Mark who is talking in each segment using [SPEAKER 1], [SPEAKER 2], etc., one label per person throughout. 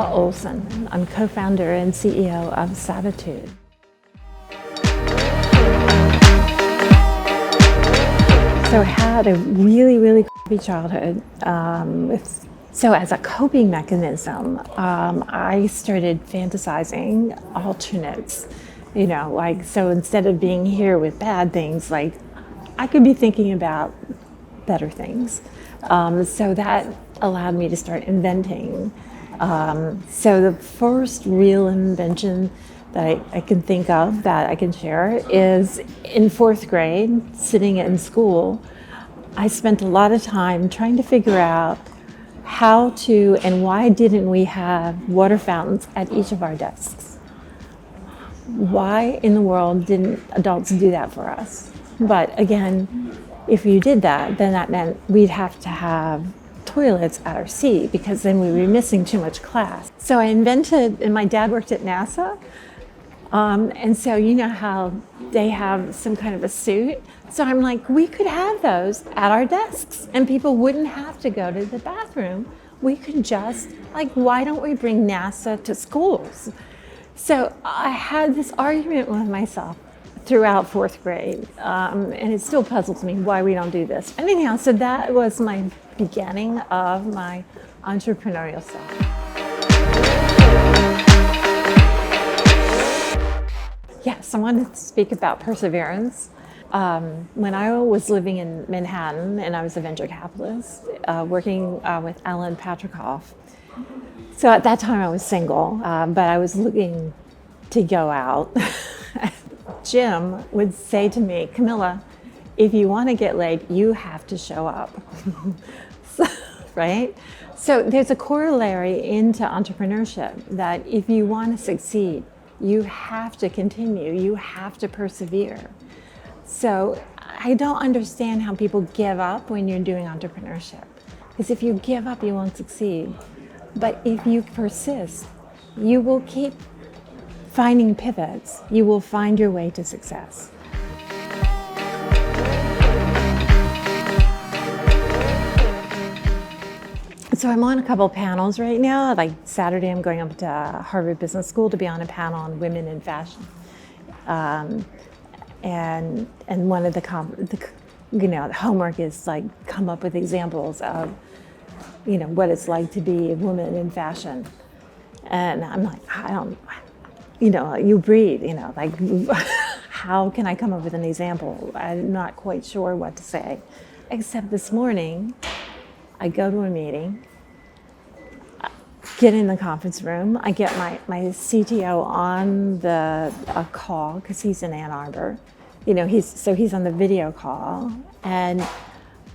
[SPEAKER 1] Camilla Olson. I'm co-founder and CEO of Savitude. So I had a really crappy childhood. So as a coping mechanism, I started fantasizing alternates. So instead of being here with bad things, I could be thinking about better things. So that allowed me to start inventing. So the first real invention that I can think of that I can share is in 4th grade, sitting in school. I spent a lot of time trying to figure out how to and why didn't we have water fountains at each of our desks? Why in the world didn't adults do that for us? But again, if you did that, then that meant we'd have to have toilets at our seat because then we were missing too much class. So I invented, and my dad worked at NASA, and so you know how they have some kind of a suit. So I'm like, we could have those at our desks and people wouldn't have to go to the bathroom. We could just, why don't we bring NASA to schools? So I had this argument with myself throughout 4th grade, and it still puzzles me why we don't do this. Anyhow, so that was my beginning of my entrepreneurial self. Yes, I wanted to speak about perseverance. When I was living in Manhattan and I was a venture capitalist, working with Alan Patrikoff. So at that time I was single, but I was looking to go out. Jim would say to me, Camilla, if you want to get laid, you have to show up. Right? So there's a corollary into entrepreneurship that if you want to succeed, you have to continue, you have to persevere. So I don't understand how people give up when you're doing entrepreneurship. Because if you give up, you won't succeed. But if you persist, you will keep finding pivots. You will find your way to success. So I'm on a couple panels right now. Like Saturday, I'm going up to Harvard Business School to be on a panel on women in fashion. And one of the homework is come up with examples of, what it's like to be a woman in fashion. And I'm like, you breathe, how can I come up with an example? I'm not quite sure what to say. Except this morning, I go to a meeting, get in the conference room, I get my CTO on a call, because he's in Ann Arbor. He's on the video call, and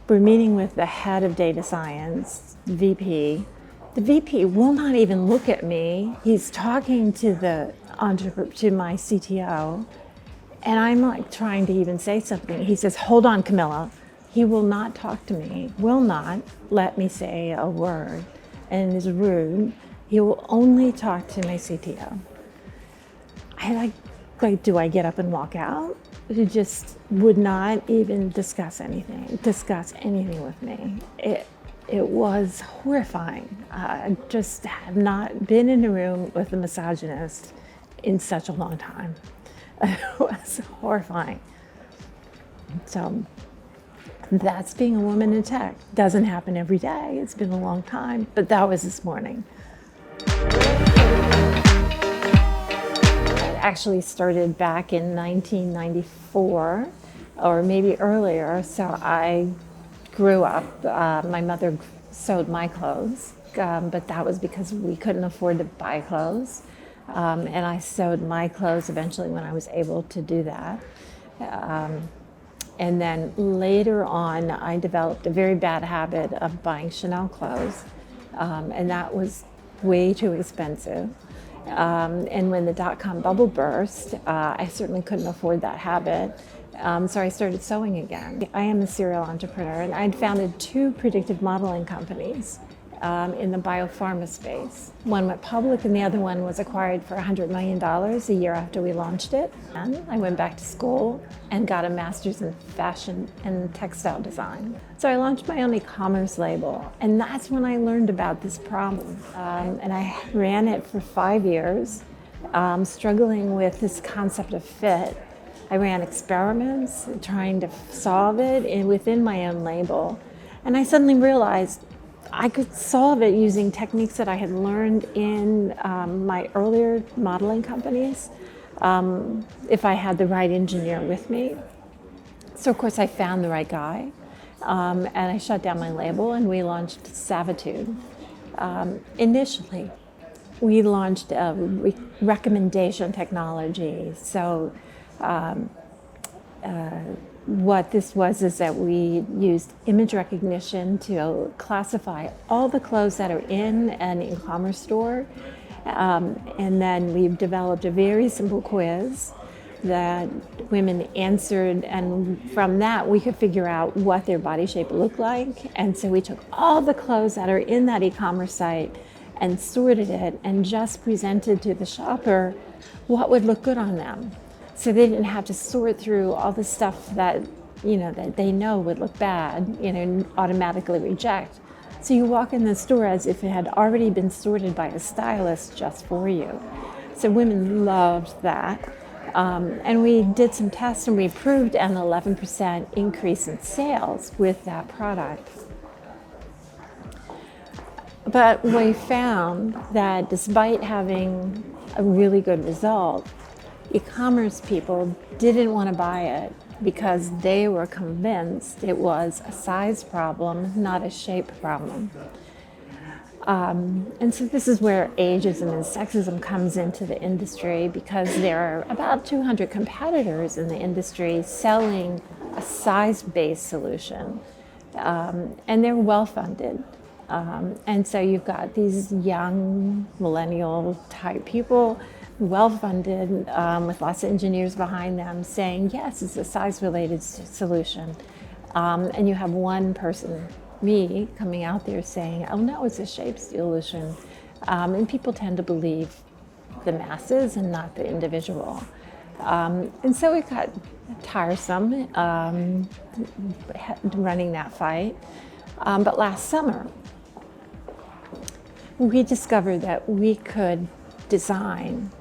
[SPEAKER 1] we're meeting with the head of data science, VP. The VP will not even look at me. He's talking to my CTO, and I'm trying to even say something. He says, hold on, Camilla. He will not talk to me, will not let me say a word, and is rude. He will only talk to my CTO. Do I get up and walk out? He just would not even discuss anything with me. It was horrifying. I just have not been in a room with a misogynist in such a long time. It was horrifying. So that's being a woman in tech. Doesn't happen every day. It's been a long time, but that was this morning. It actually started back in 1994, or maybe earlier. So I grew up. My mother sewed my clothes, but that was because we couldn't afford to buy clothes. And I sewed my clothes eventually when I was able to do that. And then later on, I developed a very bad habit of buying Chanel clothes, and that was way too expensive. And when the dot-com bubble burst, I certainly couldn't afford that habit. So I started sewing again. I am a serial entrepreneur, and I'd founded 2 predictive modeling companies. in the biopharma space. One went public and the other one was acquired for $100 million a year after we launched it. And I went back to school and got a master's in fashion and textile design. So I launched my own e-commerce label, and that's when I learned about this problem. And I ran it for 5 years, struggling with this concept of fit. I ran experiments trying to solve it within my own label. And I suddenly realized I could solve it using techniques that I had learned in my earlier modeling companies, if I had the right engineer with me. So of course I found the right guy, and I shut down my label and we launched Savitude. Initially, we launched a recommendation technology. So what this was is that we used image recognition to classify all the clothes that are in an e-commerce store. And then we've developed a very simple quiz that women answered, and from that we could figure out what their body shape looked like. And so we took all the clothes that are in that e-commerce site and sorted it and just presented to the shopper what would look good on them. So they didn't have to sort through all the stuff that, that they know would look bad, and automatically reject. So you walk in the store as if it had already been sorted by a stylist just for you. So women loved that. And we did some tests and we proved an 11% increase in sales with that product. But we found that despite having a really good result, e-commerce people didn't want to buy it because they were convinced it was a size problem, not a shape problem. And so this is where ageism and sexism comes into the industry, because there are about 200 competitors in the industry selling a size-based solution, and they're well-funded. And so you've got these young millennial type people, well-funded, with lots of engineers behind them saying, yes, it's a size-related solution. And you have one person, me, coming out there saying, oh no, it's a shape solution. And people tend to believe the masses and not the individual. And so it got tiresome running that fight. But last summer, we discovered that we could design.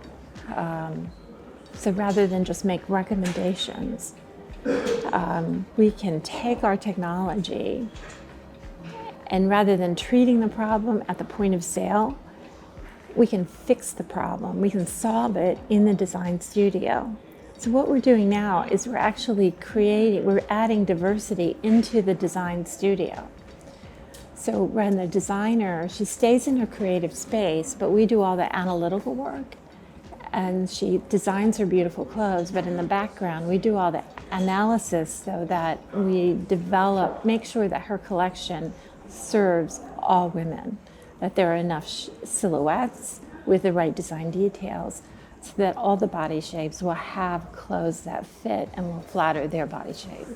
[SPEAKER 1] So rather than just make recommendations, we can take our technology and rather than treating the problem at the point of sale, we can fix the problem. We can solve it in the design studio. So what we're doing now is we're adding diversity into the design studio. So when the designer, she stays in her creative space, but we do all the analytical work. And she designs her beautiful clothes, but in the background, we do all the analysis so that we make sure that her collection serves all women, that there are enough silhouettes with the right design details so that all the body shapes will have clothes that fit and will flatter their body shape.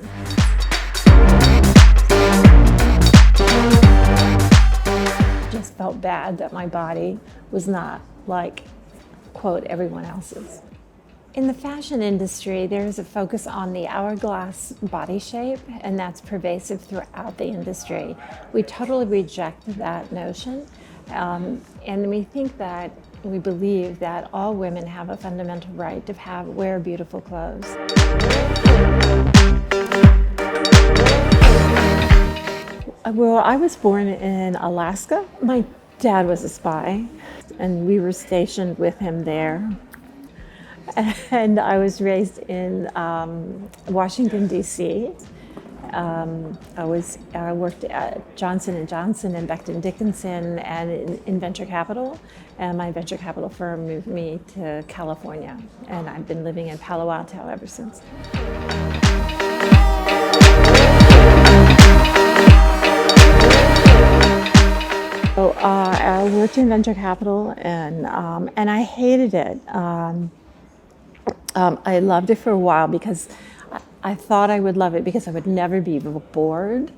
[SPEAKER 1] Just felt bad that my body was not like, quote, everyone else's. In the fashion industry, there is a focus on the hourglass body shape, and that's pervasive throughout the industry. We totally reject that notion, and we believe that all women have a fundamental right to wear beautiful clothes. Well, I was born in Alaska. My dad was a spy, and we were stationed with him there. And I was raised in Washington, D.C. I worked at Johnson & Johnson and Becton Dickinson and in venture capital. And my venture capital firm moved me to California. And I've been living in Palo Alto ever since. So I worked in venture capital, and I hated it. I loved it for a while because I thought I would love it because I would never be bored.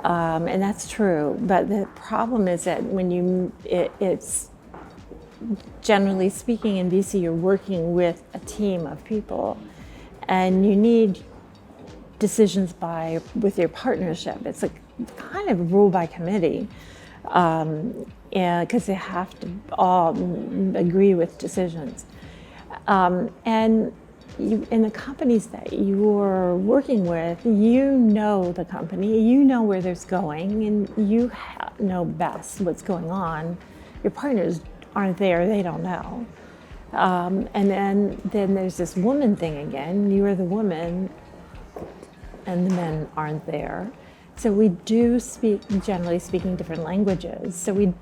[SPEAKER 1] And that's true. But the problem is that when it's generally speaking in VC, you're working with a team of people, and you need decisions with your partnership. It's like kind of rule by committee, because they have to all agree with decisions. And in the companies that you're working with, you know the company, you know where there's going, and you know best what's going on. Your partners aren't there, they don't know. And then there's this woman thing again. You are the woman, and the men aren't there. So we do speak, generally speaking, different languages. So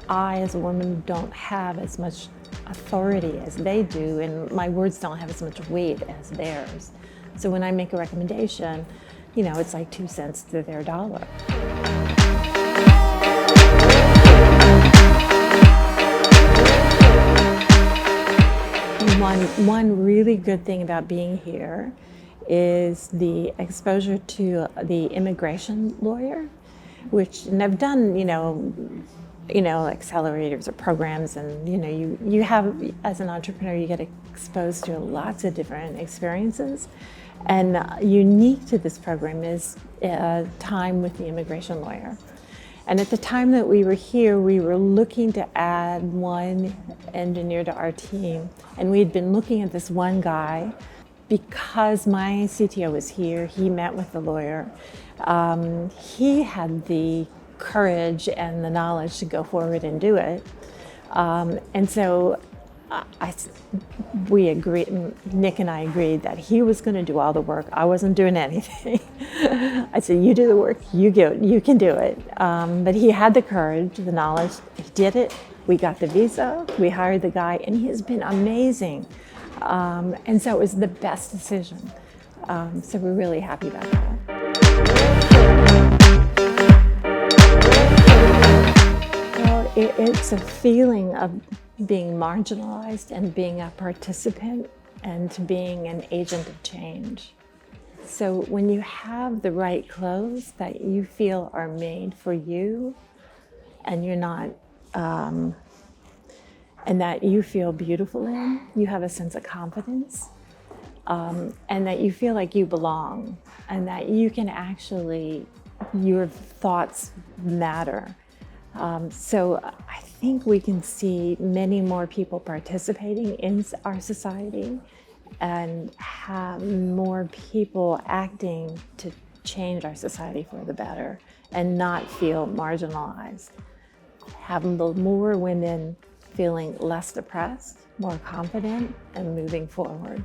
[SPEAKER 1] I, as a woman, don't have as much authority as they do, and my words don't have as much weight as theirs. So when I make a recommendation, it's like 2 cents to their dollar. One really good thing about being here is the exposure to the immigration lawyer, and I've done, accelerators or programs, and you have, as an entrepreneur, you get exposed to lots of different experiences. And unique to this program is time with the immigration lawyer. And at the time that we were here, we were looking to add one engineer to our team, and we'd been looking at this one guy. Because my CTO was here, he met with the lawyer. He had the courage and the knowledge to go forward and do it. And so we agreed, Nick and I agreed that he was going to do all the work. I wasn't doing anything. I said, you do the work, you can do it. But he had the courage, the knowledge, he did it. We got the visa, we hired the guy, and he has been amazing. And so it was the best decision. So we're really happy about that. Well, it's a feeling of being marginalized and being a participant and being an agent of change. So when you have the right clothes that you feel are made for you, and you're not and that you feel beautiful in, you have a sense of confidence, and that you feel like you belong, and that you can actually, your thoughts matter. So I think we can see many more people participating in our society, and have more people acting to change our society for the better and not feel marginalized. Have more women feeling less depressed, more confident, and moving forward.